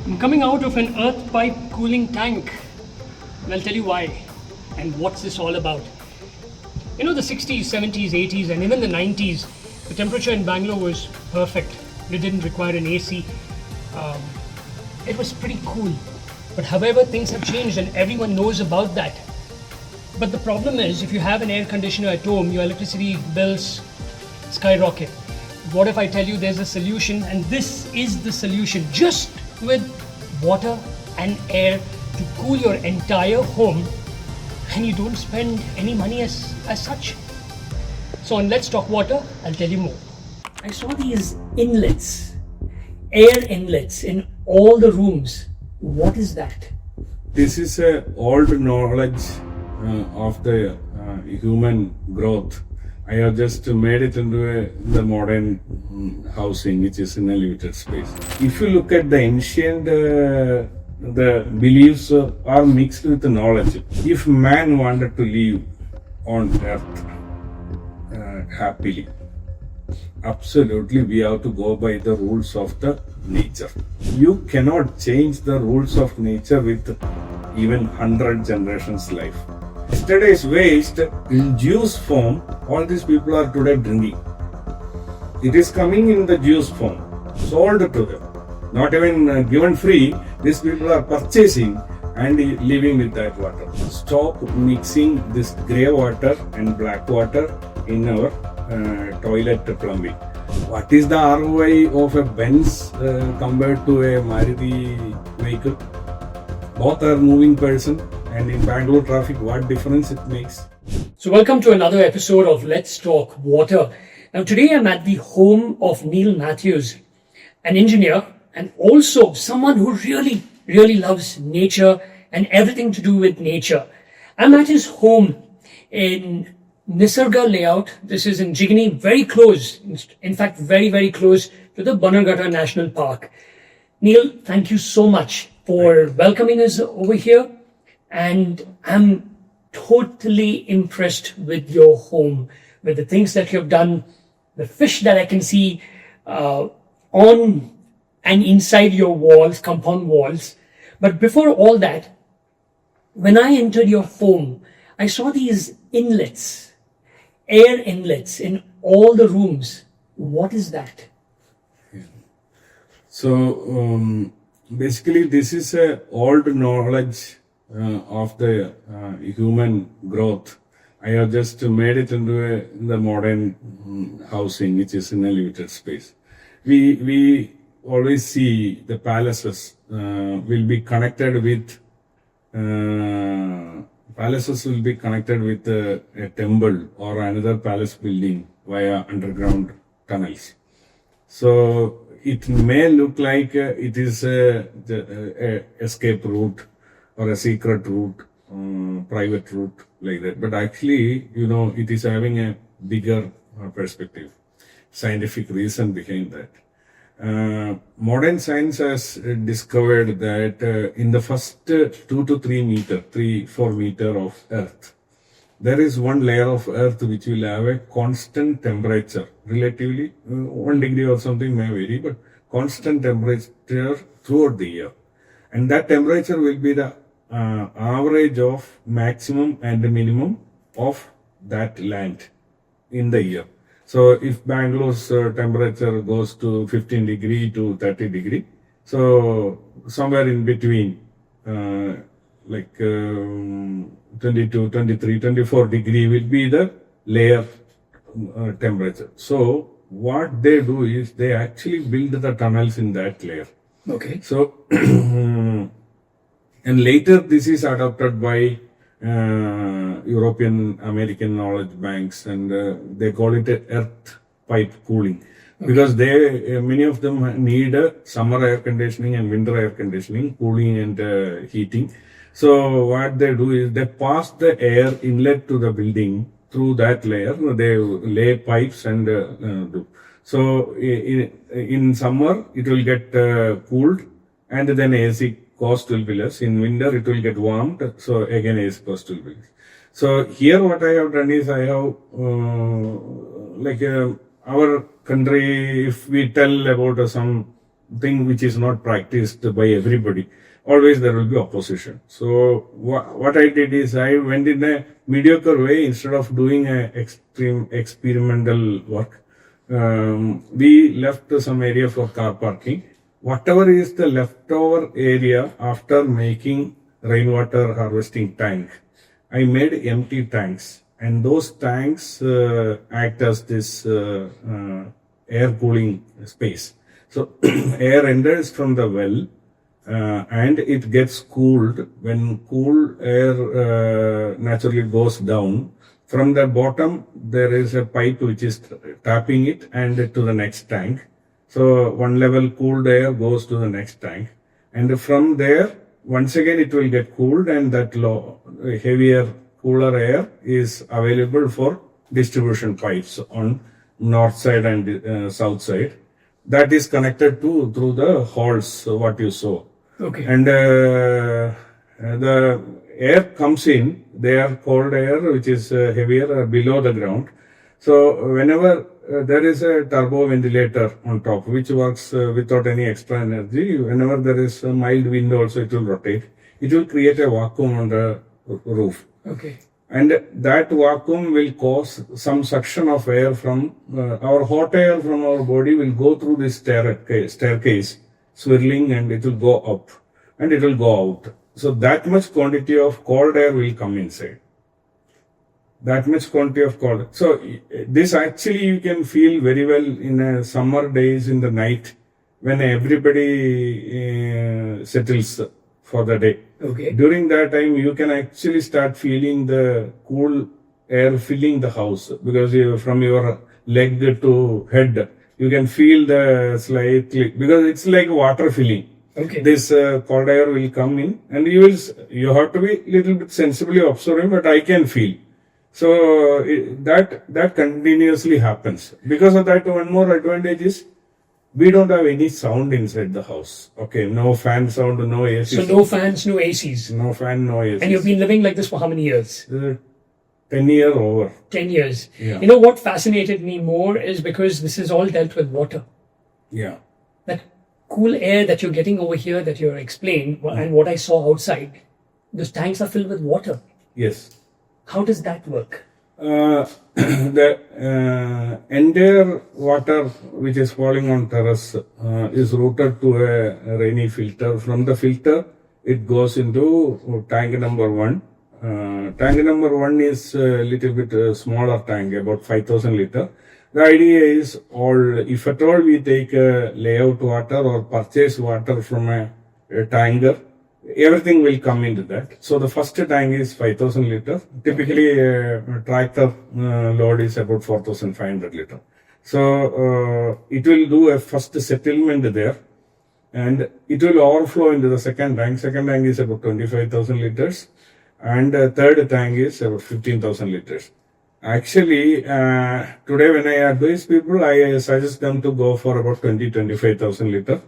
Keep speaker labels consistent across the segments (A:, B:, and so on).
A: I'm coming out of an earth pipe cooling tank. And I'll tell you why and what's this all about. You know, the 60s, 70s, 80s, and even the 90s, the temperature in Bangalore was perfect. We didn't require an AC. It was pretty cool. But however, things have changed and everyone knows about that. But the problem is, if you have an air conditioner at home, your electricity bills skyrocket. What if I tell you there's a solution, and this is the solution, just with water and air to cool your entire home, and you don't spend any money as such. So on Let's Talk Water, I'll tell you more. I saw these inlets, air inlets in all the rooms. What is that?
B: This is a old knowledge of the human growth. I have just made it into the modern housing, which is in a limited space. If you look at the ancient, the beliefs are mixed with the knowledge. If man wanted to live on earth happily, absolutely we have to go by the rules of the nature. You cannot change the rules of nature with even 100 generations life. Yesterday's waste in juice form, all these people are today drinking. It is coming in the juice form, sold to them. Not even given free, these people are purchasing and living with that water. Stop mixing this grey water and black water in our toilet plumbing. What is the ROI of a Benz compared to a Maruti vehicle? Both are moving person, and in Bangalore traffic, what difference it makes?
A: So welcome to another episode of Let's Talk Water. Now today I'm at the home of Neil Matthews, an engineer and also someone who really loves nature and everything to do with nature. I'm at his home in Nisarga layout. This is in Jigni, very close, in fact very close to the Bannerghatta National Park. Neil, thank you so much for welcoming us over here, and I'm totally impressed with your home, with the things that you have done, the fish that I can see on and inside your walls, compound walls. But before all that, when I entered your home, I saw these inlets, air inlets in all the rooms. What is that?
B: So basically this is a old knowledge of the human growth. I have just made it into the modern housing, which is in a limited space. We always see the palaces will be connected with a temple or another palace building via underground tunnels. So it may look like it is a escape route or a secret route, private route like that. But actually, it is having a bigger perspective, scientific reason behind that. Modern science has discovered that in the first 2 to 4 meter of Earth, there is one layer of Earth which will have a constant temperature, relatively 1 degree or something may vary, but constant temperature throughout the year. And that temperature will be the average of maximum and minimum of that land in the year. So if Bangalore's temperature goes to 15 degree to 30 degree, so somewhere in between, 22, 23, 24 degree will be the layer temperature. So what they do is they actually build the tunnels in that layer.
A: Okay.
B: So, and later this is adopted by European, American knowledge banks, and they call it earth pipe cooling. Okay. Because many of them need summer air conditioning and winter air conditioning, cooling and heating. So what they do is they pass the air inlet to the building through that layer. They lay pipes and do. So in summer it will get cooled, and then AC cost will be less. In winter it will get warmed, so again AC cost will be less. So here what I have done is I have our country, if we tell about some thing which is not practiced by everybody, always there will be opposition. So what I did is I went in a mediocre way instead of doing a extreme experimental work. We left some area for car parking. Whatever is the leftover area after making rainwater harvesting tank, I made empty tanks, and those tanks act as this air cooling space. So air enters from the well and it gets cooled. When cool air naturally goes down, from the bottom there is a pipe which is tapping it and to the next tank. So one level cooled air goes to the next tank, and from there once again it will get cooled, and that heavier cooler air is available for distribution pipes on north side and south side. That is connected to through the holes what you saw.
A: Okay.
B: And the air comes in, they are cold air which is heavier below the ground. So whenever there is a turbo ventilator on top which works without any extra energy, whenever there is a mild wind also it will rotate. It will create a vacuum on the roof.
A: Okay.
B: And that vacuum will cause some suction of air from our hot air from our body will go through this staircase, swirling, and it will go up and it will go out. So that much quantity of cold air will come inside. That much quantity of cold. So this actually you can feel very well in summer days in the night when everybody settles for the day.
A: Okay.
B: During that time, you can actually start feeling the cool air filling the house, because from your leg to head, you can feel the slightly, because it's like water filling.
A: Okay.
B: This cold air will come in, and you have to be little bit sensibly observing, but I can feel. So that continuously happens. Because of that, one more advantage is we don't have any sound inside the house. Okay, no fan sound, no AC.
A: So no fans, no ACs.
B: No fan, no AC.
A: And you've been living like this for how many years?
B: 10 years over.
A: 10 years.
B: Yeah.
A: You know what fascinated me more is because this is all dealt with water.
B: Yeah.
A: That cool air that you're getting over here that you're explained and what I saw outside, those tanks are filled with water.
B: Yes.
A: How does that work?
B: The entire water which is falling on terrace is routed to a rainy filter. From the filter, it goes into tank number 1. Tank number 1 is a little bit smaller tank, about 5,000 liter. The idea is, if at all we take layout water or purchase water from a tanker, everything will come into that. So the first tank is 5,000 liter. Typically, tractor load is about 4,500 liter. So it will do a first settlement there, and it will overflow into the second tank. Second tank is about 25,000 liters, and third tank is about 15,000 liters. Actually, today when I advise people, I suggest them to go for about 25,000 liter.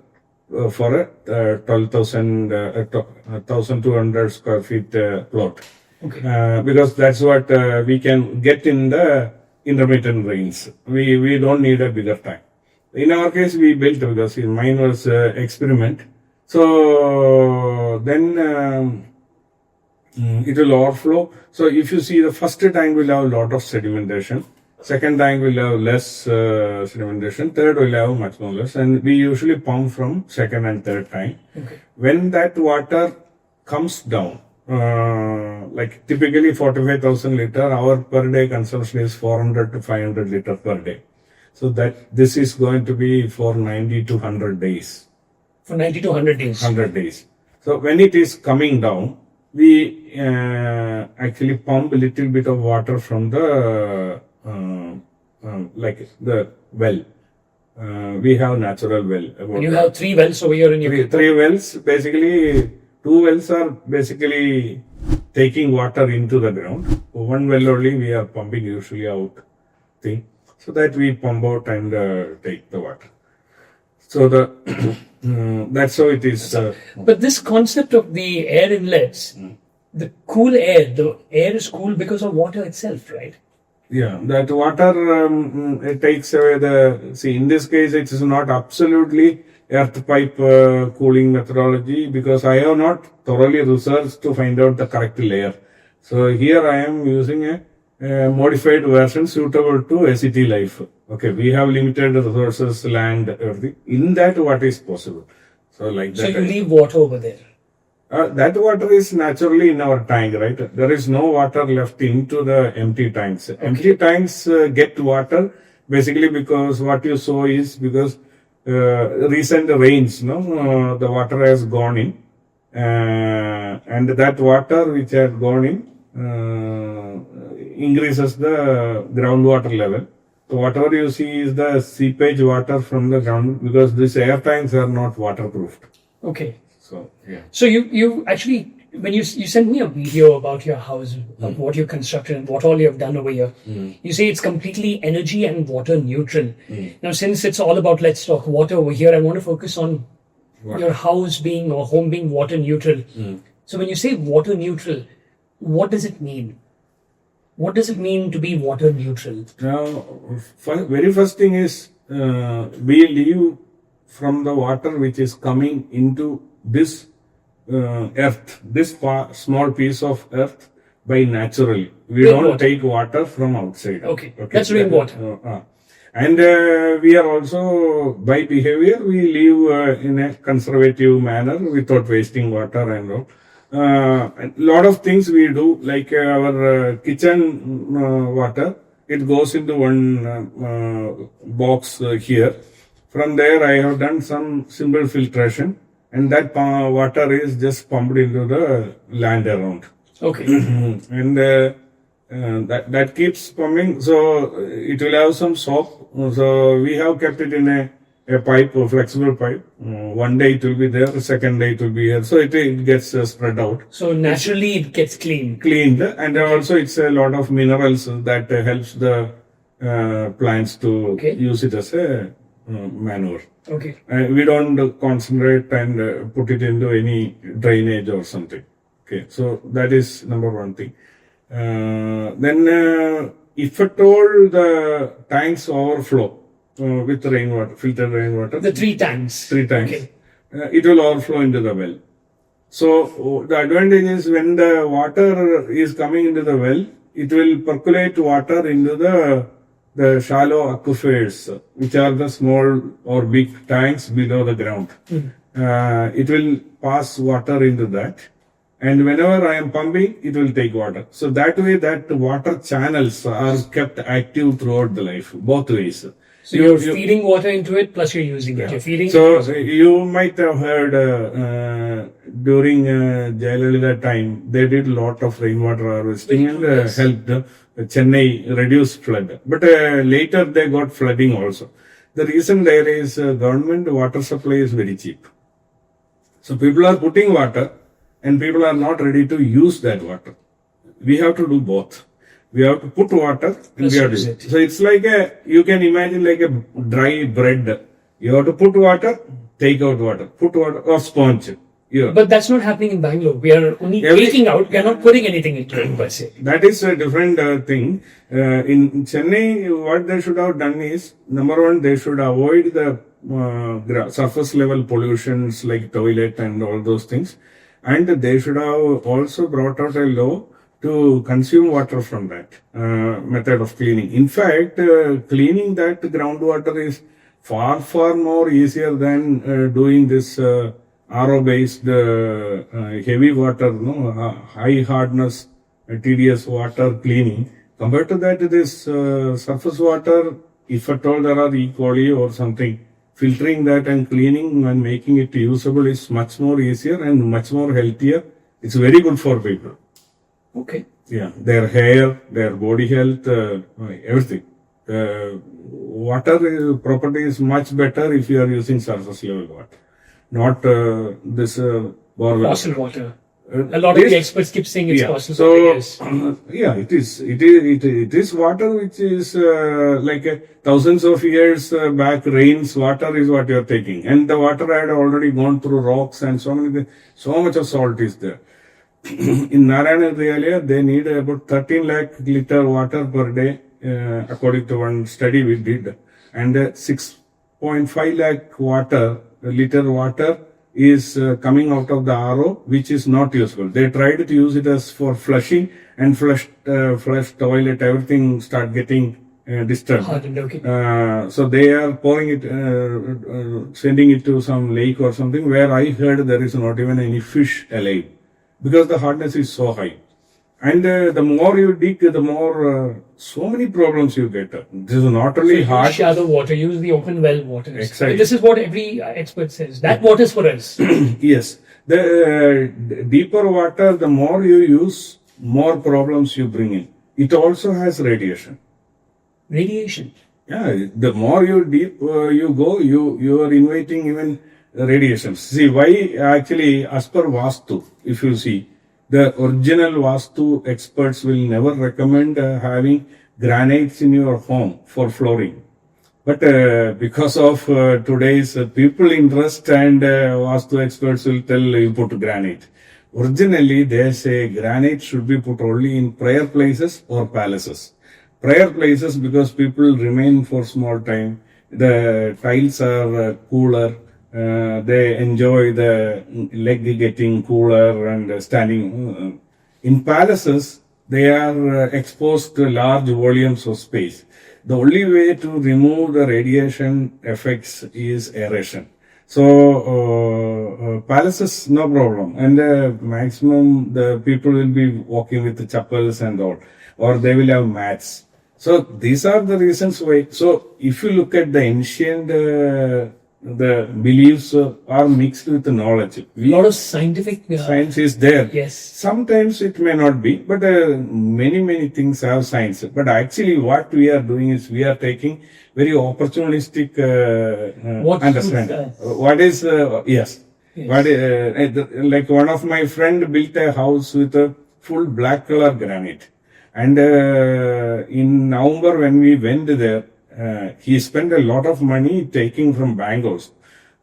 B: For a 1,200 square feet plot.
A: Okay.
B: Because that's what we can get in the intermittent rains. We don't need a bigger tank. In our case, we built, because mine was experiment. So then it will overflow. So if you see, the first tank will have a lot of sedimentation. Second tank will have less sedimentation. Third will have much more less. And we usually pump from second and third tank.
A: Okay.
B: When that water comes down, like typically 45,000 liter, our per day consumption is 400 to 500 liter per day. So that this is going to be for 90 to 100 days.
A: For 90 to 100 days.
B: 100 days. So when it is coming down, we actually pump a little bit of water from the like the well. We have natural well.
A: And you have 3 wells over here in your
B: three wells. Basically, 2 wells are basically taking water into the ground. 1 well only we are pumping usually out thing, so that we pump out and take the water. So the that's how it is.
A: But this concept of the air inlets, the cool air, the air is cool because of water itself, right?
B: Yeah, that water it takes away the. See, in this case, it is not absolutely earth pipe cooling methodology because I have not thoroughly researched to find out the correct layer. So here I am using a modified version suitable to city life. Okay, we have limited resources, land, everything. In that, what is possible? So like
A: So
B: that.
A: you leave water over there.
B: That water is naturally in our tank, right? There is no water left into the empty tanks. Empty tanks get water basically because what you saw is because recent rains, the water has gone in, and that water which had gone in increases the groundwater level. So whatever you see is the seepage water from the ground because these air tanks are not waterproofed.
A: Okay.
B: So yeah.
A: So you actually, when you sent me a video about your house, of what you constructed and what all you have done over here, you say it's completely energy and water neutral. Now, since it's all about let's talk water over here, I want to focus on your house being or home being water neutral. So when you say water neutral, what does it mean? What does it mean to be water neutral?
B: Now, very first thing is we live from the water which is coming into this earth, this small piece of earth by naturally. We don't
A: Rainwater.
B: take water from outside.
A: Okay. That's rainwater.
B: And we are also, by behavior, we live in a conservative manner without wasting water and all. A lot of things we do, like our kitchen water, it goes into one box here. From there, I have done some simple filtration, and that water is just pumped into the land around.
A: Okay.
B: And that keeps pumping, so it will have some soap. So we have kept it in a pipe, a flexible pipe. One day it will be there, the second day it will be here. So it gets spread out.
A: So naturally it gets clean.
B: Cleaned, and also it's a lot of minerals that helps the plants to use it as a manure.
A: Okay.
B: We don't concentrate and put it into any drainage or something. Okay, so that is number one thing. Then, if at all the tanks overflow with rainwater, filtered rainwater,
A: The three tanks.
B: it will overflow into the well. So the advantage is when the water is coming into the well, it will percolate water into the shallow aquifers, which are the small or big tanks below the ground. It will pass water into that. And whenever I am pumping, it will take water. So that way, that water channels are kept active throughout the life, both ways.
A: So you're feeding water into it, plus you're using it. You're feeding.
B: So you might have heard during Jayalalitha time, they did a lot of rainwater harvesting and helped Chennai reduce flood. But later they got flooding also. The reason there is government water supply is very cheap. So people are putting water and people are not ready to use that water. We have to do both. We have to put water and we have to use it. So it's like you can imagine like a dry bread. You have to put water, take out water, put water or sponge. Yeah.
A: But that's not happening in Bangalore. We are only taking out, we are not putting anything into it per se.
B: That is a different thing. In Chennai, what they should have done is, number one, they should avoid the surface level pollutions like toilet and all those things. And they should have also brought out a law to consume water from that method of cleaning. In fact, cleaning that groundwater is far, far more easier than doing this RO-based heavy water, high hardness, tedious water cleaning. Compared to that, this surface water, if at all there are E. coli or something, filtering that and cleaning and making it usable is much more easier and much more healthier. It's very good for people.
A: Okay.
B: Yeah, their hair, their body health, everything. Water property is much better if you are using surface level water, not this borewell.
A: Fossil water. A lot of the experts keep saying it's fossil water.
B: Yeah, it is. It is water which is like thousands of years back. Rains water is what you are taking, and the water had already gone through rocks and so much of salt is there. In Narayana Vidyalaya, they need about 13 lakh liter water per day, according to one study we did, and 6.5 lakh water liter water is coming out of the RO, which is not useful. They tried to use it as for flushing, and flush toilet, everything start getting disturbed.
A: Hardened, okay.
B: So they are pouring it, sending it to some lake or something where I heard there is not even any fish alive because the hardness is so high. And the more you dig, the more so many problems you get. This is not only hard.
A: Shallow water, use the open well water.
B: Exactly.
A: This is what every expert says. That water is for us.
B: Yes. The deeper water, the more you use, more problems you bring in. It also has radiation.
A: Radiation.
B: Yeah, the more you deep you go, you are inviting even radiation. See why actually as per Vastu, if you see, the original Vastu experts will never recommend having granites in your home for flooring. But because of today's people interest and Vastu experts will tell you put granite. Originally, they say granite should be put only in prayer places or palaces. Prayer places because people remain for small time. The tiles are cooler. They enjoy the leg getting cooler and standing. In palaces, they are exposed to large volumes of space. The only way to remove the radiation effects is aeration. So, palaces, no problem. And maximum, the people will be walking with the chappals and all. Or they will have mats. So, these are the reasons why. So, if you look at the ancient the beliefs are mixed with the knowledge.
A: A lot of scientific
B: Science is there.
A: Yes.
B: Sometimes it may not be, but many things have science. But actually, what we are doing is we are taking very opportunistic understanding. What is yes? What like one of my friend built a house with a full black color granite, and in November when we went there. He spent a lot of money taking from Bangalore's,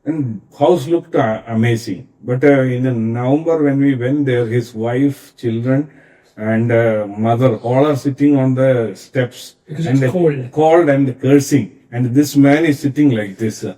B: and house looked amazing. But in the November when we went there, his wife, children, and mother all are sitting on the steps
A: because
B: and
A: it's
B: cold and cursing. And this man is sitting like this.
A: Too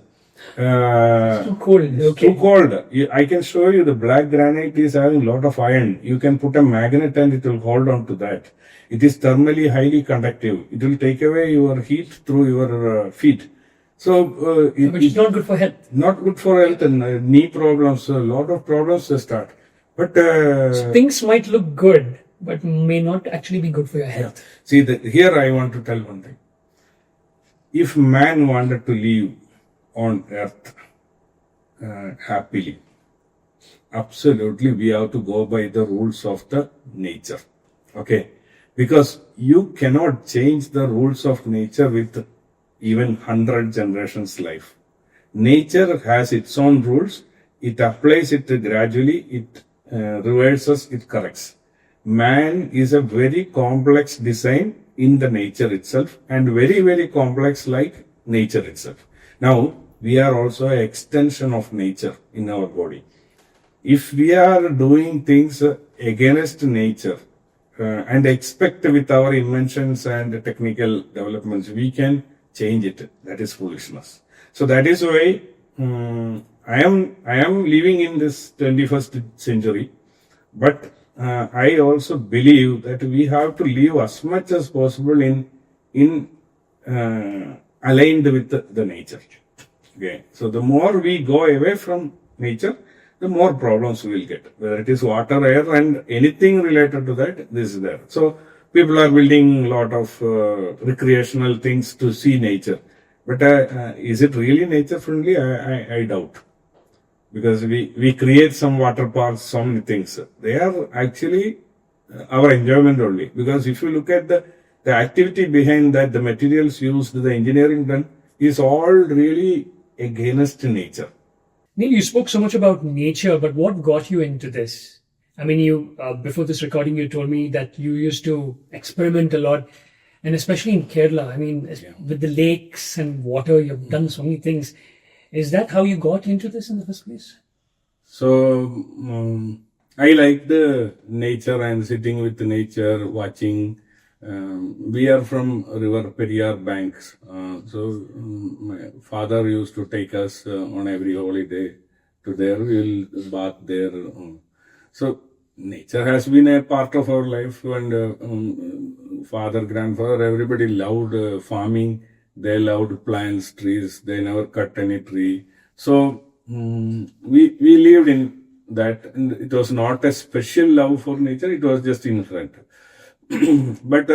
A: cold. Okay.
B: Too cold. I can show you the black granite is having a lot of iron. You can put a magnet and it will hold on to that. It is thermally highly conductive. It will take away your heat through your feet. So,
A: But it's not good for health.
B: Not good for health and knee problems. A lot of problems start. But
A: Things might look good, but may not actually be good for your health.
B: See, here I want to tell one thing. If man wanted to live on earth happily, absolutely we have to go by the rules of the nature. Okay? Because you cannot change the rules of nature with even 100 generations life. Nature has its own rules. It applies it gradually. It reverses, it corrects. Man is a very complex design in the nature itself and very complex like nature itself. Now, we are also an extension of nature in our body. If we are doing things against nature, and expect with our inventions and technical developments, we can change it. That is foolishness. So that is why I am living in this 21st century, but I also believe that we have to live as much as possible in aligned with the nature. Okay. So the more we go away from nature, the more problems we will get, whether it is water, air, and anything related to that, this is there. So, people are building a lot of recreational things to see nature. But is it really nature friendly? I doubt. Because we create some water parks, so many things. They are actually our enjoyment only. Because if you look at the activity behind that, the materials used, the engineering done, is all really against nature.
A: Neil, you spoke so much about nature, but what got you into this? I mean, you before this recording, you told me that you used to experiment a lot, and especially in Kerala. I mean, with the lakes and water, you've done so many things. Is that how you got into this in the first place?
B: So, I like the nature and sitting with the nature, watching We are from River Periyar banks. My father used to take us on every holiday to there. We will bath there. So nature has been a part of our life, and father, grandfather, everybody loved farming. They loved plants, trees. They never cut any tree. So we lived in that, and it was not a special love for nature. It was just inherent. But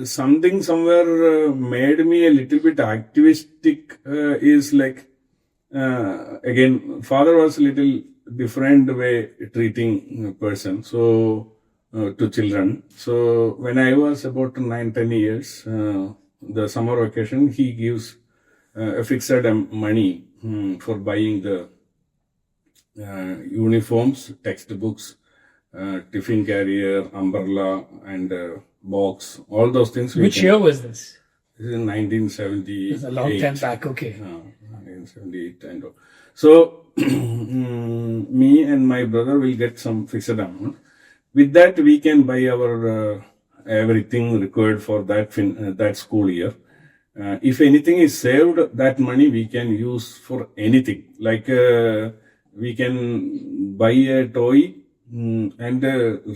B: something somewhere made me a little bit activistic is like, again, father was a little different way treating a person, so to children. So when I was about 9-10 years, the summer vacation, he gives a fixed money for buying the uniforms, textbooks, tiffin carrier, umbrella, and box, all those things.
A: Which year was this?
B: This is in 1978.
A: It's a long time back, okay.
B: 1978. And so, me and my brother will get some fixed amount. With that, we can buy our everything required for that school year. If anything is saved, that money we can use for anything. Like we can buy a toy, and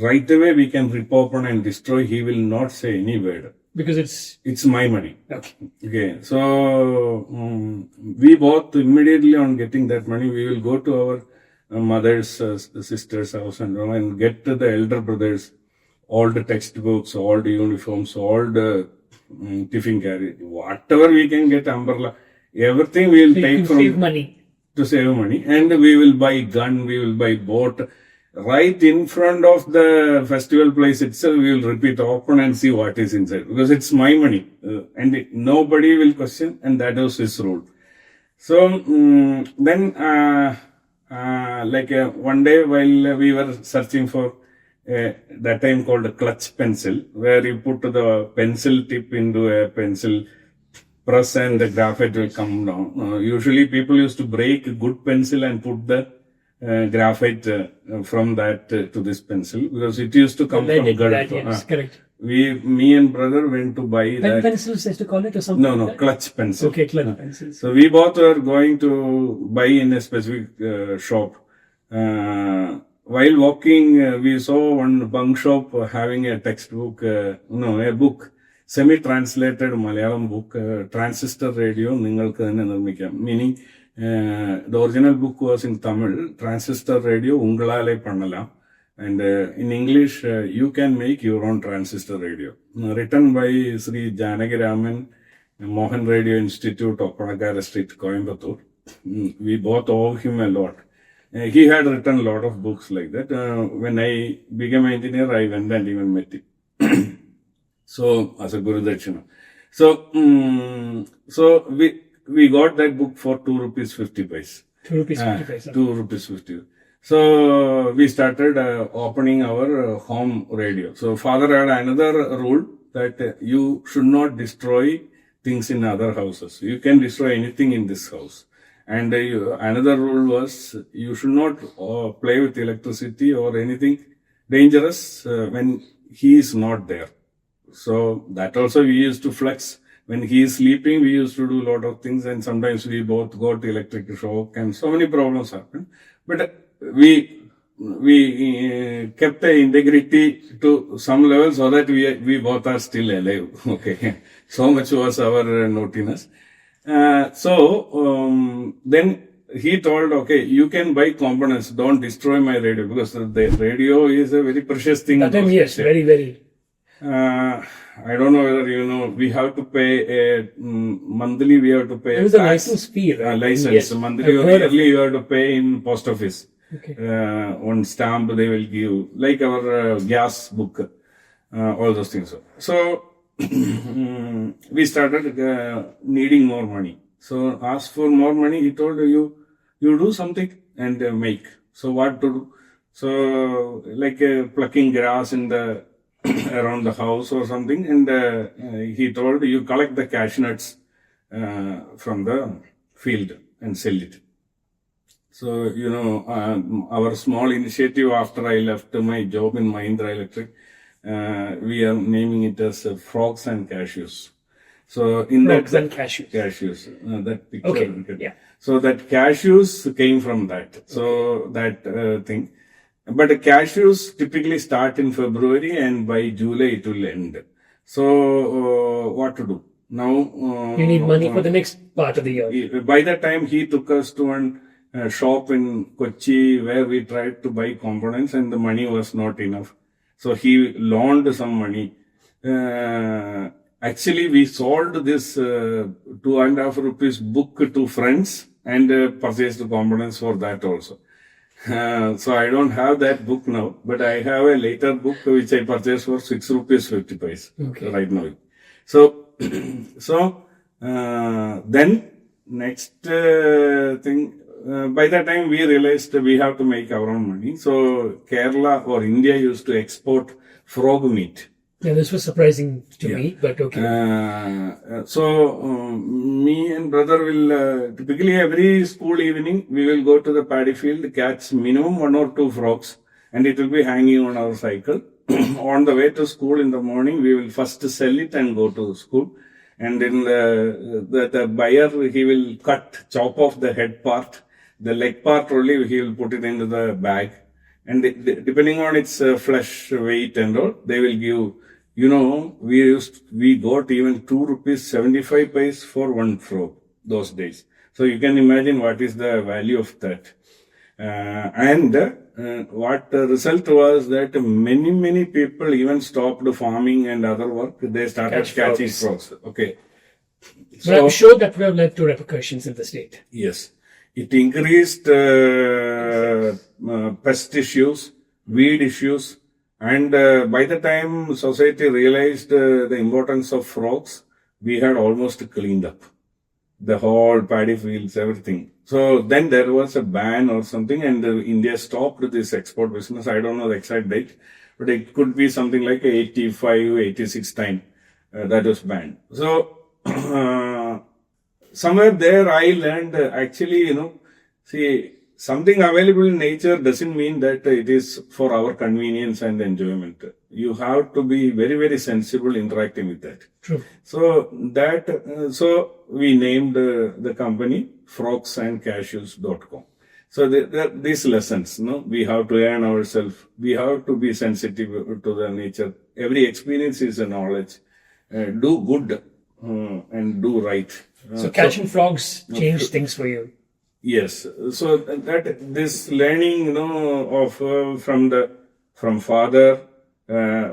B: right away we can rip open and destroy. He will not say any word.
A: Because it's
B: my money.
A: okay.
B: So we both immediately on getting that money, we will go to our mother's sister's house and get to the elder brothers all the textbooks, all the uniforms, all the tiffin carrier, whatever we can get, umbrella, everything we will take from
A: save money.
B: To save money, and we will buy gun, we will buy boat. Right in front of the festival place itself, we will rip it open and see what is inside, because it's my money, and nobody will question, and that was his rule. So then, one day while we were searching for that time called a clutch pencil, where you put the pencil tip into a pencil press and the graphite will come down. Usually people used to break a good pencil and put the graphite from that to this pencil, because it used to come from Gulf.
A: Yes, correct.
B: Me and brother went to buy that.
A: Pencils, used to call it, or something?
B: No,
A: like that?
B: clutch pencil.
A: Okay, clutch pencils.
B: So we both were going to buy in a specific shop. While walking, we saw one bunk shop having a textbook, a book, semi-translated Malayalam book, transistor radio, ningalku thanne nirmikam. Meaning, the original book was in Tamil, transistor radio, ungalale pannalam. And in English, you can make your own transistor radio. Written by Sri Janaki Raman, Mohan Radio Institute of Panagara Street, Coimbatore. We both owe him a lot. He had written a lot of books like that. When I became an engineer, I went and even met him. So, as a Guru Dakshina. So, we got that book for 2 rupees 50 paise.
A: 2 rupees 50 paise.
B: 2 rupees 50. So, we started opening our home radio. So, father had another rule that you should not destroy things in other houses. You can destroy anything in this house. And another rule was you should not play with electricity or anything dangerous when he is not there. So that also we used to flex. When he is sleeping, we used to do a lot of things, and sometimes we both got electric shock and so many problems happened. But we kept the integrity to some level so that we both are still alive. Okay. So much was our naughtiness. Then he told, okay, you can buy components, don't destroy my radio, because the radio is a very precious thing.
A: That time, yes, very, very.
B: I don't know whether you know, we have to pay monthly, we have to pay.
A: It was a license fee, right?
B: License.
A: Yes,
B: Monthly or yearly you have to pay in post office.
A: Okay.
B: One stamp they will give, like our gas book, all those things. So, we started needing more money. So asked for more money. He told you do something and make. So what to do? So like plucking grass in the around the house or something. And he told you collect the cashew nuts from the field and sell it. So our small initiative after I left my job in Mahindra Electric. We are naming it as frogs and cashews. So in
A: Frogs
B: that
A: and cashews.
B: that picture.
A: Okay, yeah.
B: So that cashews came from that. So that thing. But the cashews typically start in February and by July it will end. So what to do? Now
A: You need money for the next part of the year.
B: by the time he took us to one shop in Kochi where we tried to buy components and the money was not enough. So he loaned some money. Actually, we sold this 2.5 rupees book to friends and purchased components for that also. So I don't have that book now, but I have a later book which I purchased for 6 rupees 50 paise right now. So, then next thing, by the time we realized we have to make our own money. So Kerala or India used to export frog meat.
A: Yeah, this was surprising to me, but okay.
B: Me and brother will typically every school evening we will go to the paddy field, catch minimum 1 or 2 frogs, and it will be hanging on our cycle. On the way to school in the morning, we will first sell it and go to school. And in the buyer, he will chop off the head part, the leg part only he will put it into the bag. And depending on its flesh weight and all, they will give. We got even 2 rupees 75 paise for 1 frog those days. So you can imagine what is the value of that. What the result was that many people even stopped farming and other work. They started catching frogs. Okay.
A: But I'm sure that would have led to repercussions in the state.
B: Yes. It increased pest issues, weed issues, and by the time society realized the importance of frogs, we had almost cleaned up the whole paddy fields, everything. So then there was a ban or something, and India stopped this export business. I don't know the exact date, but it could be something like 85, 86 time that was banned. So somewhere there I learned actually, see, something available in nature doesn't mean that it is for our convenience and enjoyment. You have to be very, very sensible interacting with that.
A: True.
B: So so we named the company frogsandcashews.com. So these lessons, we have to earn ourselves. We have to be sensitive to the nature. Every experience is a knowledge. Do good and do right.
A: So catching frogs changed things for you.
B: Yes. So that this learning, of from father,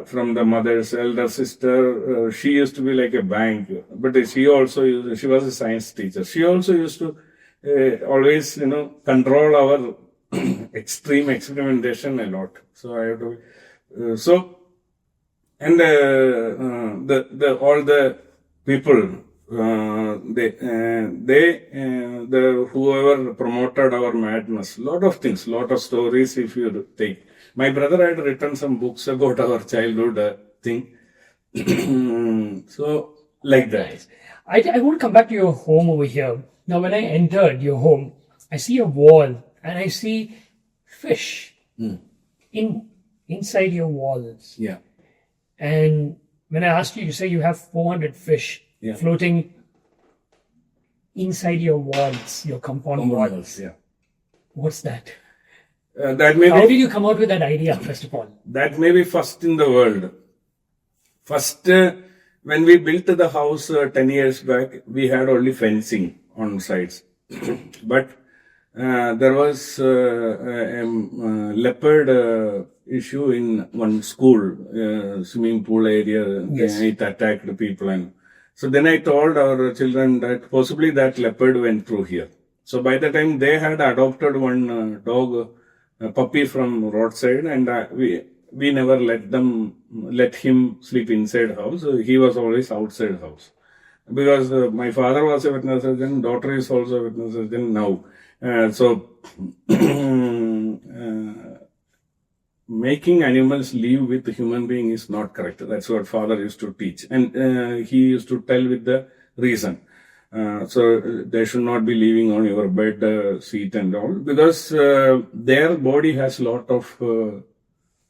B: from the mother's elder sister, she used to be like a bank, but she was a science teacher. She also used to always, control our extreme experimentation a lot. So I have to, and all the people. Whoever promoted our madness, lot of things, lot of stories. If you take, my brother had written some books about our childhood thing. So like that.
A: I want to come back to your home over here. Now, when I entered your home, I see a wall and I see fish inside your walls.
B: Yeah.
A: And when I asked you, you say you have 400 fish.
B: Yeah.
A: Floating inside your walls, your compound walls.
B: Yeah.
A: What's that?
B: How
A: did you come out with that idea, first of all?
B: That may be first in the world. First, when we built the house 10 years back, we had only fencing on sides. But there was a leopard issue in one school, swimming pool area.
A: Yes.
B: It attacked the people and so then I told our children that possibly that leopard went through here. So by the time they had adopted one dog, a puppy from roadside, and we never let him sleep inside house. He was always outside house. Because my father was a witness surgeon, daughter is also a witness surgeon now. Making animals live with human being is not correct. That's what father used to teach. And he used to tell with the reason. So they should not be living on your bed, seat and all. Because their body has lot of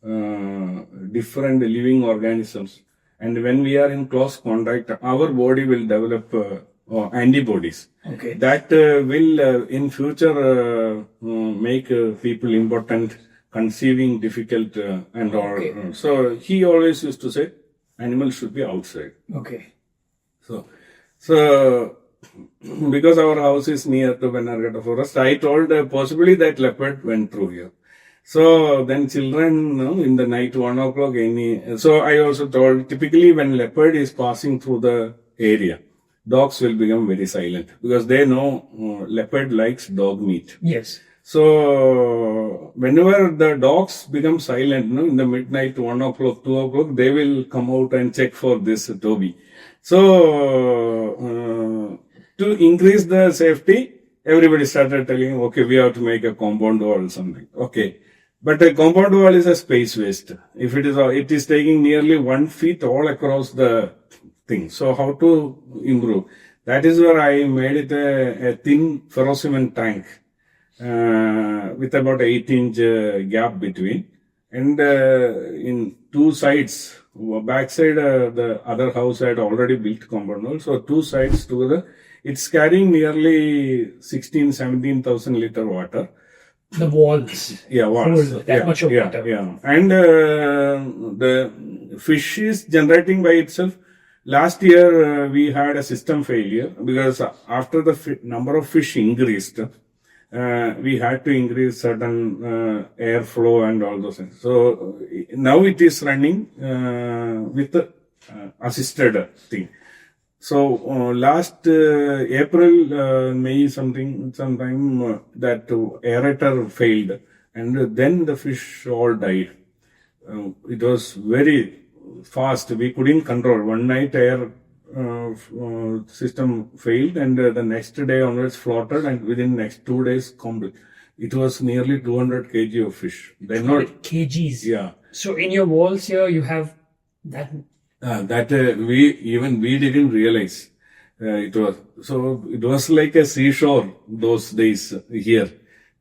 B: different living organisms. And when we are in close contact, our body will develop antibodies.
A: Okay.
B: That will in future make people impotent, conceiving difficult, and all.
A: Okay.
B: So he always used to say, animals should be outside.
A: Okay.
B: So because our house is near to Bannerghatta forest, I told possibly that leopard went through here. So then children, in the night, 1 o'clock, so I also told, typically when leopard is passing through the area, dogs will become very silent because they know leopard likes dog meat.
A: Yes.
B: So whenever the dogs become silent, in the midnight, 1 o'clock, 2 o'clock, they will come out and check for this Toby. So to increase the safety, everybody started telling, okay, we have to make a compound wall or something. Okay. But a compound wall is a space waste. If it is taking nearly 1 feet all across the thing. So how to improve? That is where I made it a thin ferrocement tank with about 8-inch gap between. And in two sides, backside the other house had already built compound wall. So two sides together, it's carrying nearly 17,000 liter water.
A: The walls.
B: Yeah, walls.
A: Hold that much of water.
B: Yeah. And the fish is generating by itself. Last year, we had a system failure because after the number of fish increased, we had to increase certain airflow and all those things. So now it is running with the assisted thing. So last April, May sometime that aerator failed, and then the fish all died. It was very fast. We couldn't control. One night air system failed, and the next day onwards floated, and within next 2 days complete. It was nearly 200 kg of fish. They're not
A: kgs.
B: Yeah.
A: So in your walls here, you have that.
B: We didn't realize it was like a seashore those days here.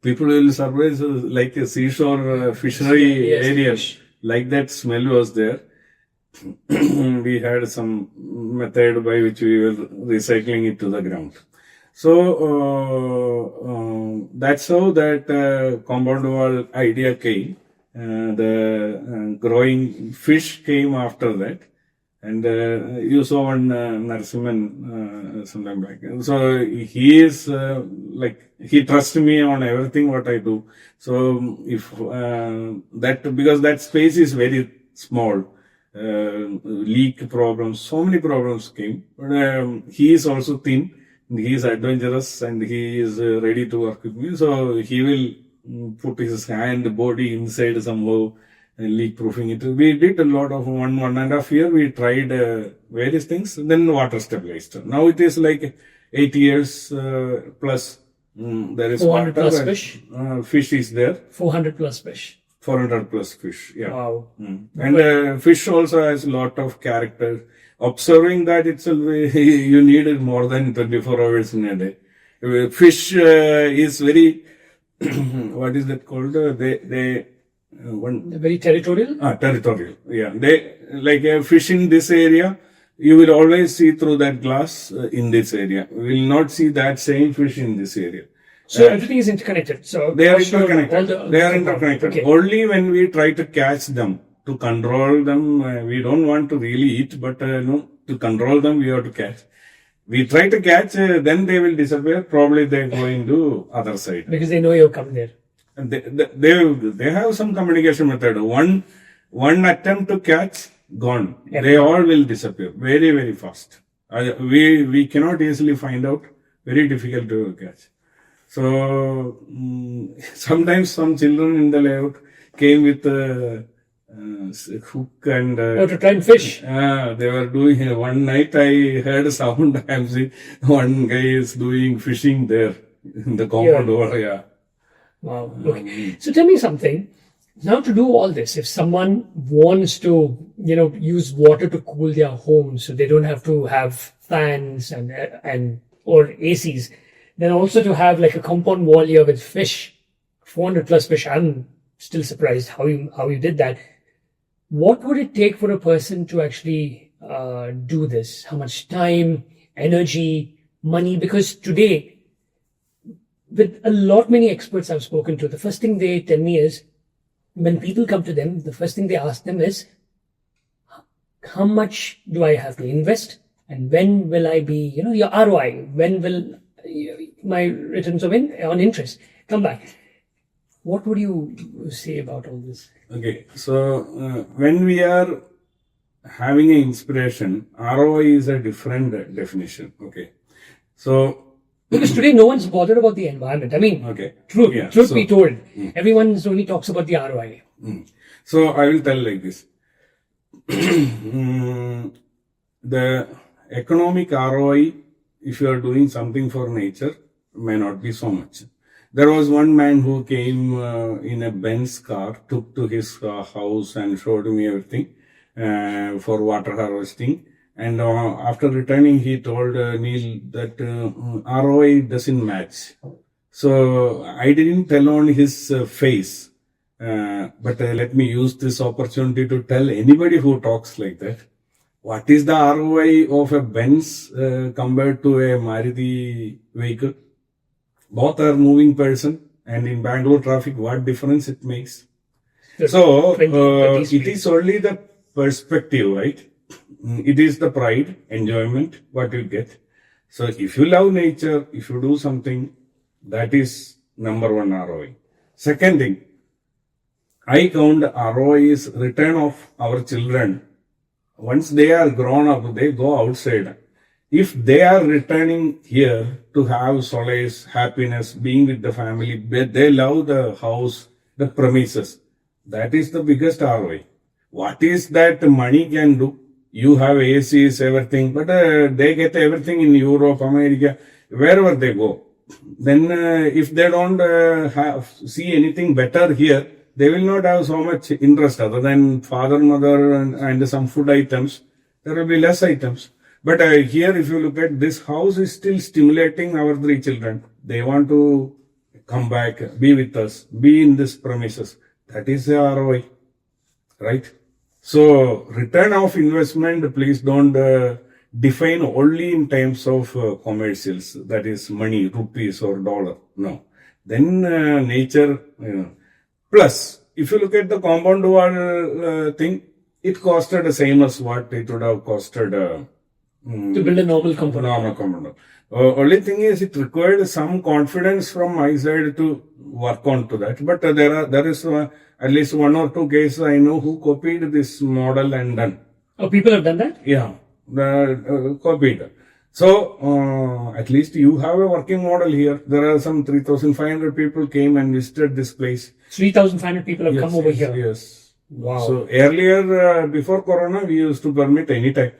B: People will surprise like a seashore fishery
A: Yes,
B: area.
A: fish.
B: Like that smell was there. We had some method by which we were recycling it to the ground. So that's how that compound wall idea came. The growing fish came after that. And you saw one Narasimhan sometime back. So he is he trusts me on everything what I do. So if because that space is very small, leak problems, so many problems came. But he is also thin, he is adventurous, and he is ready to work with me. So he will put his body inside somehow. Leak proofing it. We did a lot of 1.5 years. We tried various things. Then water stabilized. Now it is like 8 years plus. There is
A: 400
B: water.
A: plus fish.
B: Fish is there.
A: 400 plus fish.
B: 400 plus fish. Yeah.
A: Wow.
B: And fish also has a lot of character. Observing that itself, you need more than 24 hours in a day. Fish is very what is that called? They're
A: very territorial?
B: Territorial. Yeah. They, like a fish in this area, you will always see through that glass in this area. You will not see that same fish in this area.
A: So everything is interconnected. So
B: they are interconnected. They are interconnected.
A: Okay.
B: Only when we try to catch them, to control them, we don't want to really eat, but to control them, we have to catch. We try to catch, then they will disappear. Probably they go into other side.
A: Because they know you'll come there.
B: And they have some communication method. One attempt to catch, gone. They all will disappear very, very fast. We cannot easily find out. Very difficult to catch. So sometimes some children in the layout came with hook and
A: to try and fish.
B: they were doing. One night I heard a sound. I'm seeing one guy is doing fishing there in the compound over. Yeah.
A: Wow. Okay. So tell me something. Now to do all this, if someone wants to, use water to cool their home so they don't have to have fans and or ACs, then also to have like a compound wall here with fish, 400 plus fish, I'm still surprised how you did that. What would it take for a person to actually do this? How much time, energy, money? Because today, with a lot many experts I've spoken to, the first thing they tell me is, when people come to them, the first thing they ask them is, how much do I have to invest? And when will I be, your ROI? When will my returns on interest come back? What would you say about all this?
B: Okay, so when we are having an inspiration, ROI is a different definition. Okay, so
A: because today no one's bothered about the environment. I mean,
B: okay,
A: truth be told, everyone only talks about the ROI.
B: So I will tell like this. The economic ROI, if you are doing something for nature, may not be so much. There was one man who came in a Benz car, took to his house and showed me everything for water harvesting. And after returning, he told Neil that ROI doesn't match. So I didn't tell on his face, but let me use this opportunity to tell anybody who talks like that. What is the ROI of a Benz compared to a Maruti vehicle? Both are moving person, and in Bangalore traffic, what difference it makes? So it is only the perspective, right? It is the pride, enjoyment, what you get. So if you love nature, if you do something, that is number one ROI. Second thing, I count ROI is return of our children. Once they are grown up, they go outside. If they are returning here to have solace, happiness, being with the family, they love the house, the premises. That is the biggest ROI. What is that money can do? You have ACs, everything, but they get everything in Europe, America, wherever they go. Then if they don't see anything better here, they will not have so much interest other than father, mother and some food items. There will be less items. But here, if you look at this house is still stimulating our 3 children. They want to come back, be with us, be in this premises. That is the ROI, right? So return of investment, please don't define only in terms of commercials. That is money, rupees or dollar. No. Then nature, Plus, if you look at the compound wall thing, it costed the same as what it would have costed
A: to build a normal compound.
B: Normal compound. Only thing is, it required some confidence from my side to work on to that. But there is at least 1 or 2 cases I know who copied this model and done.
A: Oh, people have done that?
B: Yeah, copied. So at least you have a working model here. There are some 3,500 people came and visited this place.
A: 3,500 people have come over here.
B: Yes.
A: Wow.
B: So earlier, before Corona, we used to permit any time.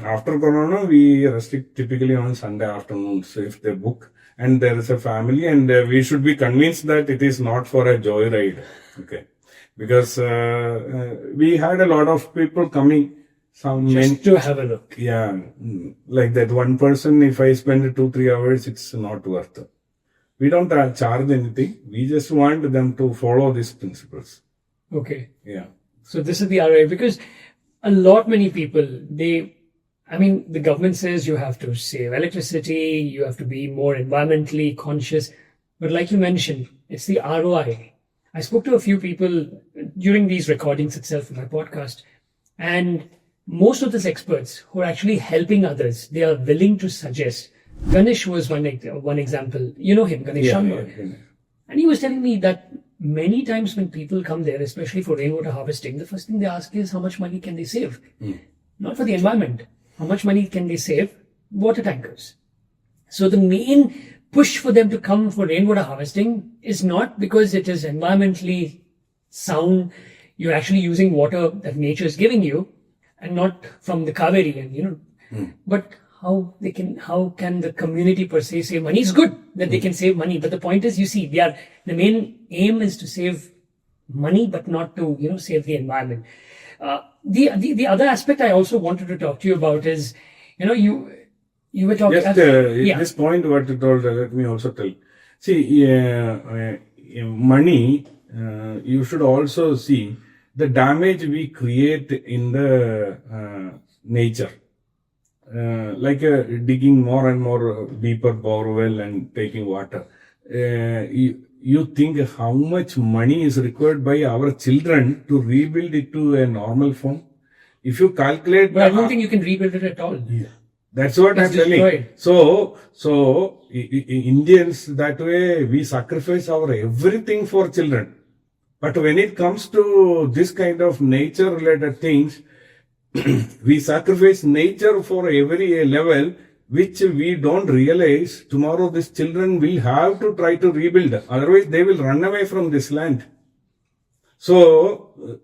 B: After Corona, we restrict typically on Sunday afternoons if they book and there is a family, and we should be convinced that it is not for a joyride. Okay. Because we had a lot of people coming.
A: Just to have a look.
B: Yeah. Like that one person, if I spend 2-3 hours, it's not worth it. We don't charge anything. We just want them to follow these principles.
A: Okay.
B: Yeah.
A: So this is the ROI, because a lot many people, the government says you have to save electricity, you have to be more environmentally conscious. But like you mentioned, it's the ROI. I spoke to a few people during these recordings itself in my podcast, and most of these experts who are actually helping others, they are willing to suggest. Ganesh was one example. You know him, Ganesh Sharma.
B: Yeah.
A: And he was telling me that many times when people come there, especially for rainwater harvesting, the first thing they ask is how much money can they save? Not for the environment. How much money can they save? Water tankers. So the main push for them to come for rainwater harvesting is not because it is environmentally sound. You're actually using water that nature is giving you, and not from the Kaveri, and but how can the community per se save money? It's good that they can save money, but the point is, you see, the main aim is to save money, but not to save the environment. The other aspect I also wanted to talk to you about is, you were talking.
B: Just this point what you told, let me also tell. See, money you should also see the damage we create in the nature. Digging more and more deeper borewell and taking water. You think how much money is required by our children to rebuild it to a normal form? If you calculate,
A: But I don't think you can rebuild it at all.
B: yeah. That's what I'm
A: It's
B: telling.
A: destroyed.
B: So Indians that way we sacrifice our everything for children. But when it comes to this kind of nature related things, we sacrifice nature for every level, which we don't realize tomorrow these children will have to try to rebuild. Otherwise they will run away from this land. So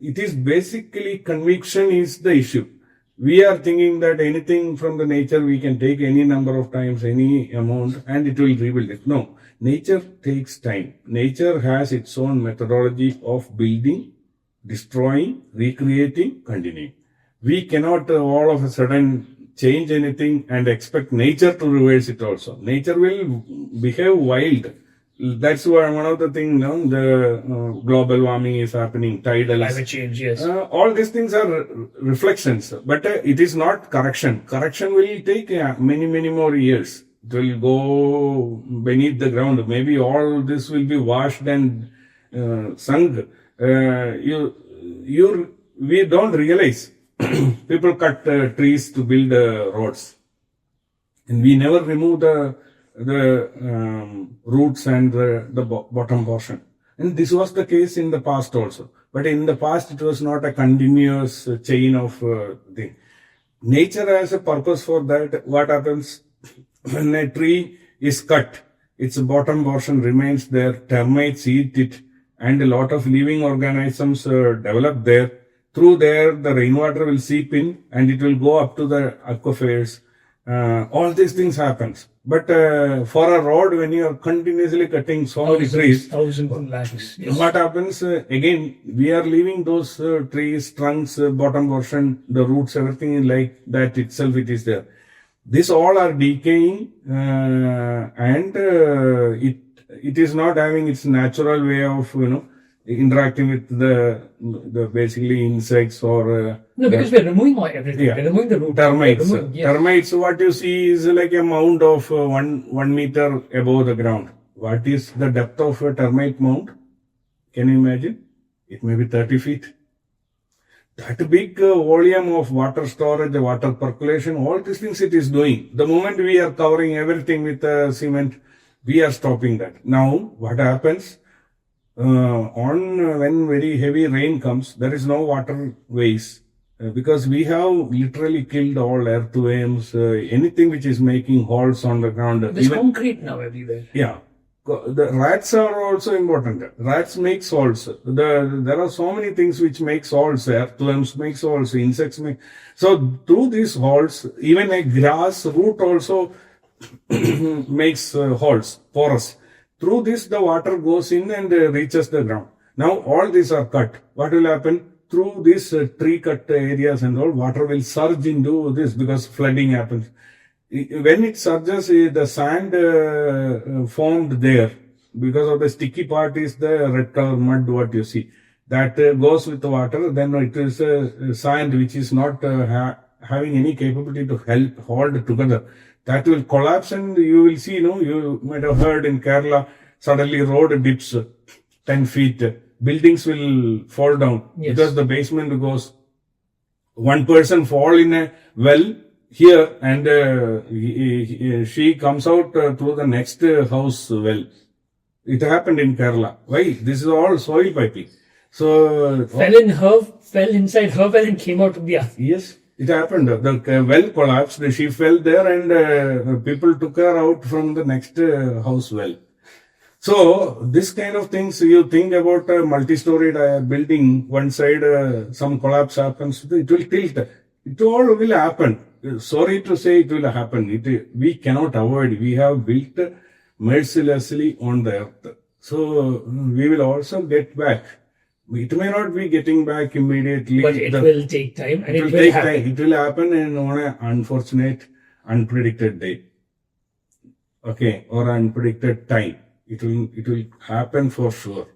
B: it is basically conviction is the issue. We are thinking that anything from the nature we can take any number of times, any amount, and it will rebuild it. No, nature takes time. Nature has its own methodology of building, destroying, recreating, continuing. We cannot all of a sudden change anything and expect nature to reverse it also. Nature will behave wild. That's why one of the things, the global warming is happening, tidal.
A: Climate change, yes.
B: All these things are reflections, but it is not correction. Correction will take many, many more years. It will go beneath the ground. Maybe all this will be washed and sunk. We don't realize. People cut trees to build roads, and we never remove the roots and the bottom portion. And this was the case in the past also. But in the past, it was not a continuous chain of thing. Nature has a purpose for that. What happens when a tree is cut? Its bottom portion remains there. Termites eat it, and a lot of living organisms develop there. Through there, the rainwater will seep in, and it will go up to the aquifers. All these things happens. But for a road, when you are continuously cutting so many trees,
A: Thousands and lakhs. Yes.
B: what happens? Again, we are leaving those trees, trunks, bottom portion, the roots, everything like that itself. It is there. These all are decaying, and it is not having its natural way of interacting with the basically insects or
A: No, because we're removing everything.
B: Yeah.
A: We're removing the root.
B: termites.
A: We're removing- yes.
B: Termites, what you see is like a mound of 1 meter above the ground. What is the depth of a termite mound? Can you imagine? It may be 30 feet. That big volume of water storage, water percolation, all these things it is doing. The moment we are covering everything with cement, we are stopping that. Now, what happens? When very heavy rain comes, there is no waterways. Because we have literally killed all earthworms, anything which is making holes on the ground.
A: There's concrete now everywhere.
B: Yeah. The rats are also important. Rats make salts. There are so many things which make salts. Earthworms make salts. Insects make. So through these holes, even a grass root also makes holes, porous. Through this, the water goes in and reaches the ground. Now all these are cut. What will happen? Through these tree cut areas and all, water will surge into this because flooding happens. When it surges, the sand formed there, because of the sticky part is the red color mud what you see. That goes with the water, then it is sand which is not having any capability to help hold together. That will collapse and you will see, you might have heard in Kerala, suddenly road dips 10 feet. Buildings will fall down because the basement goes. One person fall in a well here and she comes out through the next house well. It happened in Kerala. Why? This is all soil piping. So
A: Fell inside her well and came out of the other.
B: yes, it happened. The well collapsed. She fell there and people took her out from the next house well. So this kind of things, you think about a multi-storied building, one side some collapse happens, it will tilt. It all will happen. Sorry to say it will happen. We cannot avoid. We have built mercilessly on the earth. So we will also get back. It may not be getting back immediately.
A: But it will take time and it will
B: take
A: happen.
B: time. It will happen on an unfortunate, unpredicted day. Okay, or unpredicted time. It will happen for sure.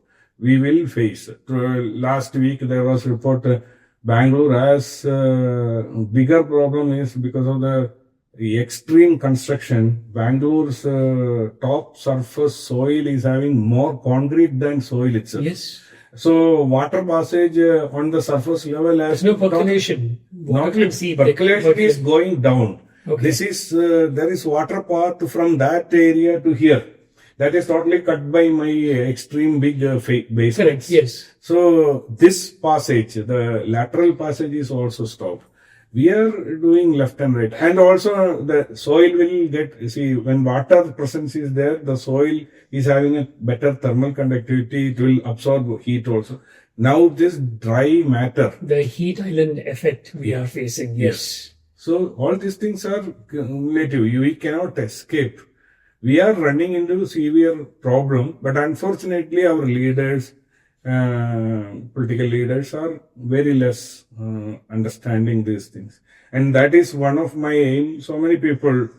B: we will face. Last week there was report Bangalore has bigger problem is because of the extreme construction. Bangalore's top surface soil is having more concrete than soil itself.
A: Yes.
B: So water passage on the surface level has
A: There's no percolation. Water
B: not
A: can see, but they can't
B: percolation is
A: percolate.
B: going down.
A: Okay.
B: This is there is water path from that area to here. That is totally cut by my extreme big basements.
A: Correct. Yes.
B: So this passage, the lateral passage is also stopped. We are doing left and right, and also the soil will get. See, when water presence is there, the soil is having a better thermal conductivity. It will absorb heat also. Now this dry matter.
A: The heat island effect we are facing. Yes.
B: So all these things are cumulative. We cannot escape. We are running into severe problem, but unfortunately our leaders, political leaders are very less understanding these things. And that is one of my aim. So many people,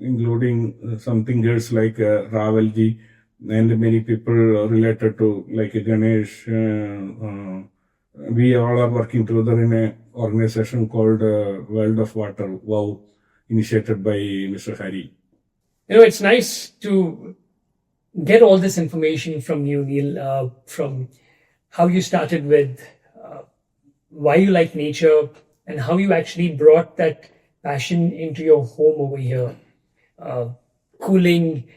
B: including some thinkers like Ravalji and many people related to like Ganesh, we all are working together in an organization called World of Water, WOW, initiated by Mr. Hari.
A: You know, it's nice to get all this information from you, Neil, from how you started with why you like nature and how you actually brought that passion into your home over here. Cooling,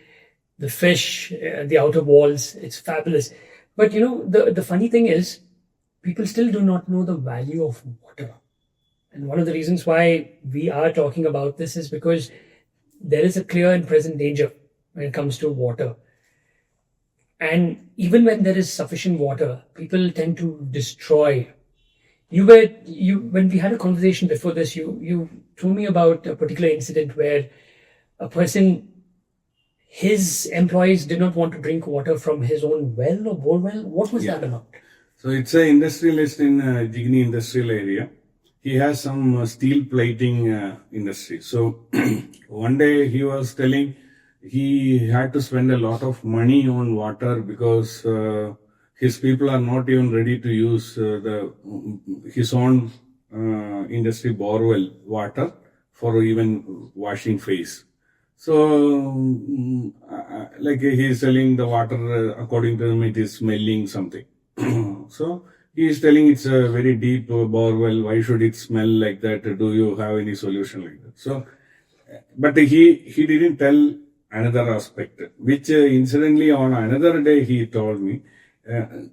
A: the fish, the outer walls, it's fabulous. But you know, the funny thing is, people still do not know the value of water. And one of the reasons why we are talking about this is because there is a clear and present danger when it comes to water. And even when there is sufficient water, people tend to destroy. When we had a conversation before this, you told me about a particular incident where a person, his employees did not want to drink water from his own well or bore well. What was that about?
B: So it's an industrialist in Jigni industrial area. He has some steel plating industry. So one day he was telling he had to spend a lot of money on water because his people are not even ready to use his own industry borewell water for even washing face. So like he is telling the water, according to him, it is smelling something. So he is telling it's a very deep borewell. Why should it smell like that? Do you have any solution like that? So, but he didn't tell another aspect, which incidentally on another day he told me,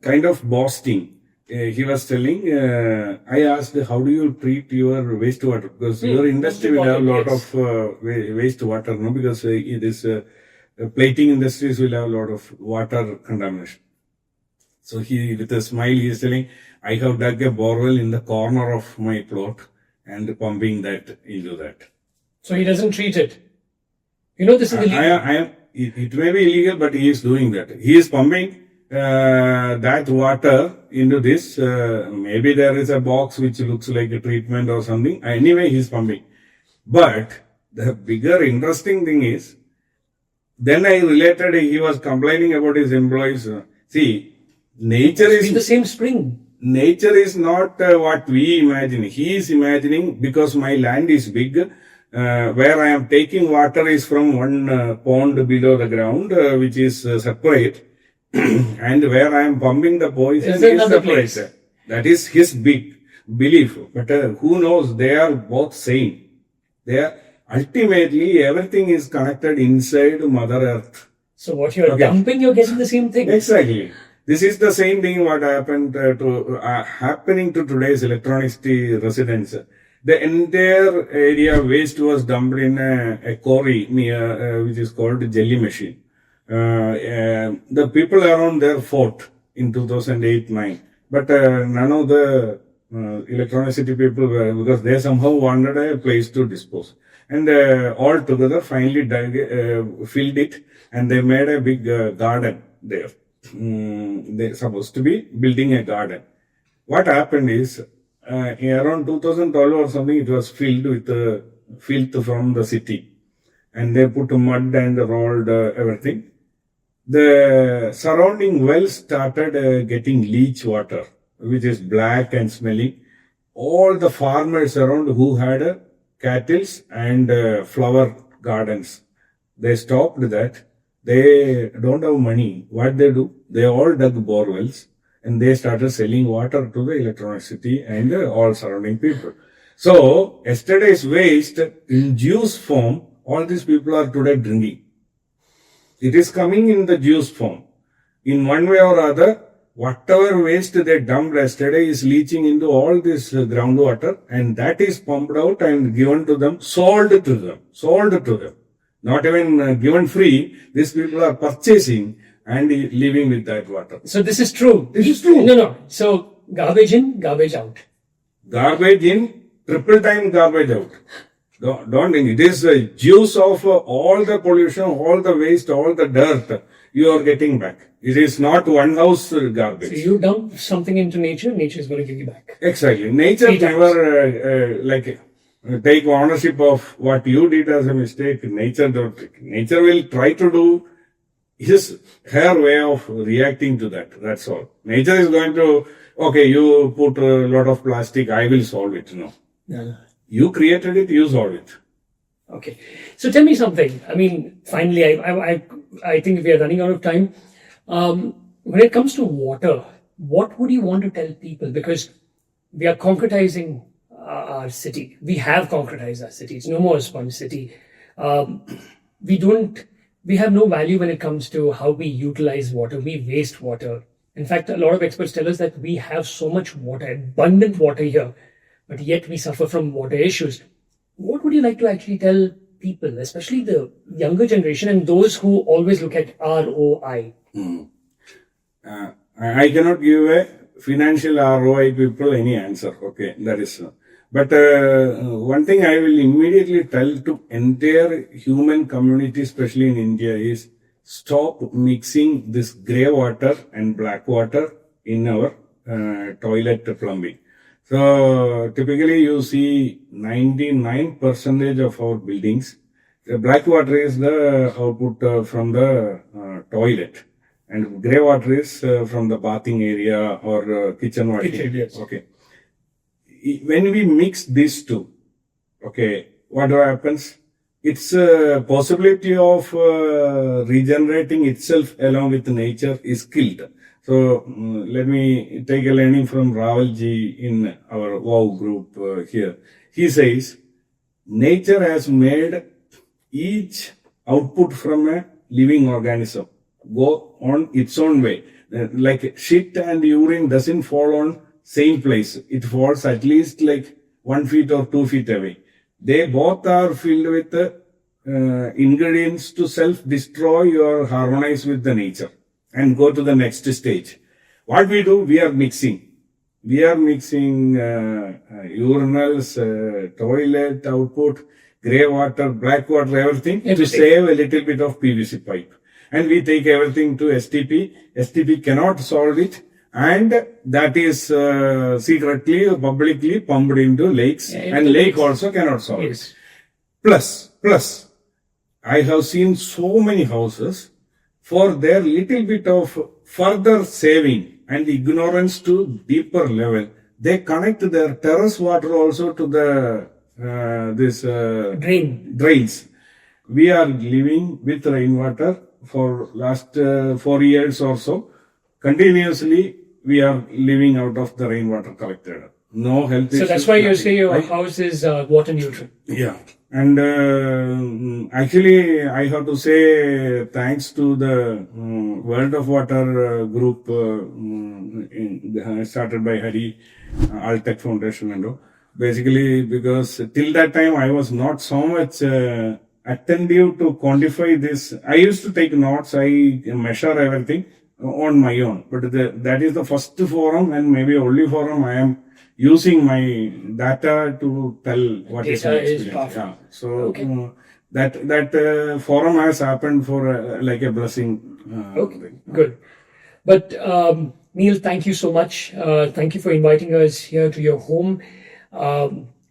B: kind of boasting. He was telling, I asked, how do you treat your wastewater? Because your industry will have a lot of wastewater, no? Because this plating industries will have a lot of water contamination. So he, with a smile, he is telling, I have dug a borewell in the corner of my plot and pumping that into that.
A: So he doesn't treat it. You know, this is illegal.
B: It may be illegal, but he is doing that. He is pumping that water into this. Maybe there is a box which looks like a treatment or something. Anyway, he is pumping. But the bigger interesting thing is, then I related, he was complaining about his employees. See, nature is
A: the same spring.
B: Nature is not what we imagine. He is imagining because my land is big. Where I am taking water is from one pond below the ground, which is separate, and where I am pumping the poison is separate.
A: Place.
B: That is his big belief. But who knows? They are both same. They are ultimately everything is connected inside Mother Earth.
A: So what you are dumping, you're getting the same thing.
B: Exactly. This is the same thing what happened happening to today's Electronic City residents. The entire area waste was dumped in a quarry near, which is called Jelly Machine. The people around there fought in 2008-9, but none of the Electronic City people were, because they somehow wanted a place to dispose. And all together finally filled it, and they made a big garden there. They're supposed to be building a garden. What happened is, around 2012 or something, it was filled with filth from the city. And they put mud and rolled everything. the surrounding wells started getting leach water, which is black and smelling. All the farmers around who had cattle and flower gardens, they stopped that. They don't have money. What they do? They all dug bore wells and they started selling water to the electricity and all surrounding people. So, yesterday's waste in juice form, all these people are today drinking. It is coming in the juice form. In one way or other, whatever waste they dumped yesterday is leaching into all this groundwater, and that is pumped out and given to them, sold to them. Not even given free. These people are purchasing and living with that water.
A: So this is true.
B: This is true.
A: No. So garbage in, garbage out.
B: Garbage in, triple time garbage out. Don't think it is the juice of all the pollution, all the waste, all the dirt you are getting back. It is not one house garbage.
A: So you dump something into nature, nature is going to give you back.
B: Exactly. Nature never take ownership of what you did as a mistake. Nature will try to do her way of reacting to that. That's all. Nature is going to, okay, you put a lot of plastic, I will solve it. No. You created it, you solve it.
A: Okay. So tell me something. I mean, finally, I think we are running out of time. When it comes to water, what would you want to tell people? Because we are concretizing our city. We have concretized our city. It's no more a sponge city. We have no value when it comes to how we utilize water. We waste water. In fact, a lot of experts tell us that we have so much water, abundant water here, but yet we suffer from water issues. What would you like to actually tell people, especially the younger generation and those who always look at ROI?
B: I cannot give a financial ROI people any answer. Okay, that is so. But one thing I will immediately tell to entire human community, especially in India, is stop mixing this grey water and black water in our toilet plumbing. So typically you see 99% of our buildings, the black water is the output from the toilet, and grey water is from the bathing area or kitchen water.
A: Yes.
B: Okay. When we mix these two, okay, what happens? Its possibility of regenerating itself along with nature is killed. So let me take a learning from Ravalji in our WOW group here. He says, nature has made each output from a living organism go on its own way. Like shit and urine doesn't fall on same place. It falls at least like 1 feet or 2 feet away. They both are filled with ingredients to self-destroy or harmonize with the nature and go to the next stage. What we do, we are mixing. We are mixing urinals, toilet output, grey water, black water, everything to save a little bit of PVC pipe. And we take everything to STP. STP cannot solve it. And that is secretly, publicly pumped into lakes. And lake also cannot solve it. Plus, I have seen so many houses for their little bit of further saving and ignorance to deeper level. They connect their terrace water also to the drains. We are living with rainwater for last 4 years or so. Continuously, we are living out of the rainwater collected. No health issues.
A: So that's why you say your house is water neutral.
B: Yeah. And actually, I have to say thanks to the World of Water group started by Hari, Altech Foundation and all. Basically, because till that time I was not so much attentive to quantify this. I used to take notes, I measure everything on my own. But that is the first forum and maybe only forum I am using my data to tell what is my experience. Yeah. So okay. That forum has happened for like a blessing.
A: Okay, good. But Neil, thank you so much. Thank you for inviting us here to your home,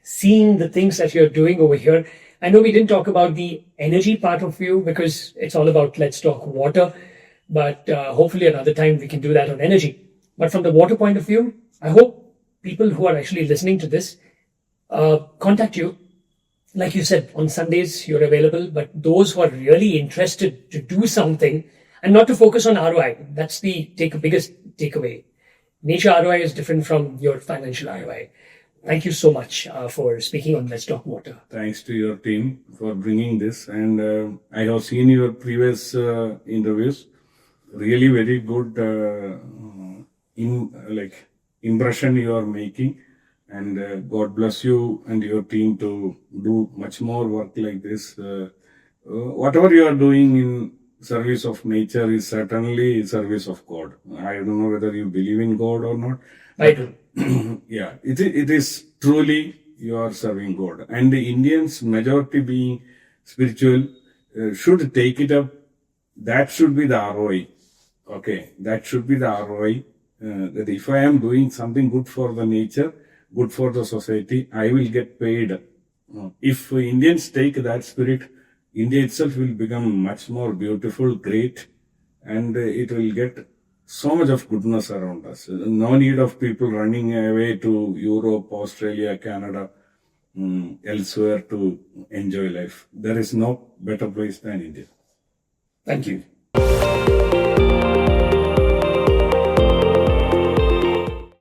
A: seeing the things that you're doing over here. I know we didn't talk about the energy part of you because it's all about Let's Talk Water. But hopefully another time we can do that on energy. But from the water point of view, I hope people who are actually listening to this contact you. Like you said, on Sundays you're available, but those who are really interested to do something and not to focus on ROI, that's the biggest takeaway. Nature ROI is different from your financial ROI. Thank you so much for speaking on Let's Talk Water.
B: Thanks to your team for bringing this. And I have seen your previous interviews. Really very good impression you are making. And God bless you and your team to do much more work like this. Whatever you are doing in service of nature is certainly service of God. I don't know whether you believe in God or not.
A: I do.
B: Yeah, it is truly you are serving God. And the Indians, majority being spiritual, should take it up. That should be the ROI. Okay, that should be the ROI. That if I am doing something good for the nature, good for the society, I will get paid. If Indians take that spirit, India itself will become much more beautiful, great, and it will get so much of goodness around us. No need of people running away to Europe, Australia, Canada, elsewhere to enjoy life. There is no better place than India.
A: Thank you.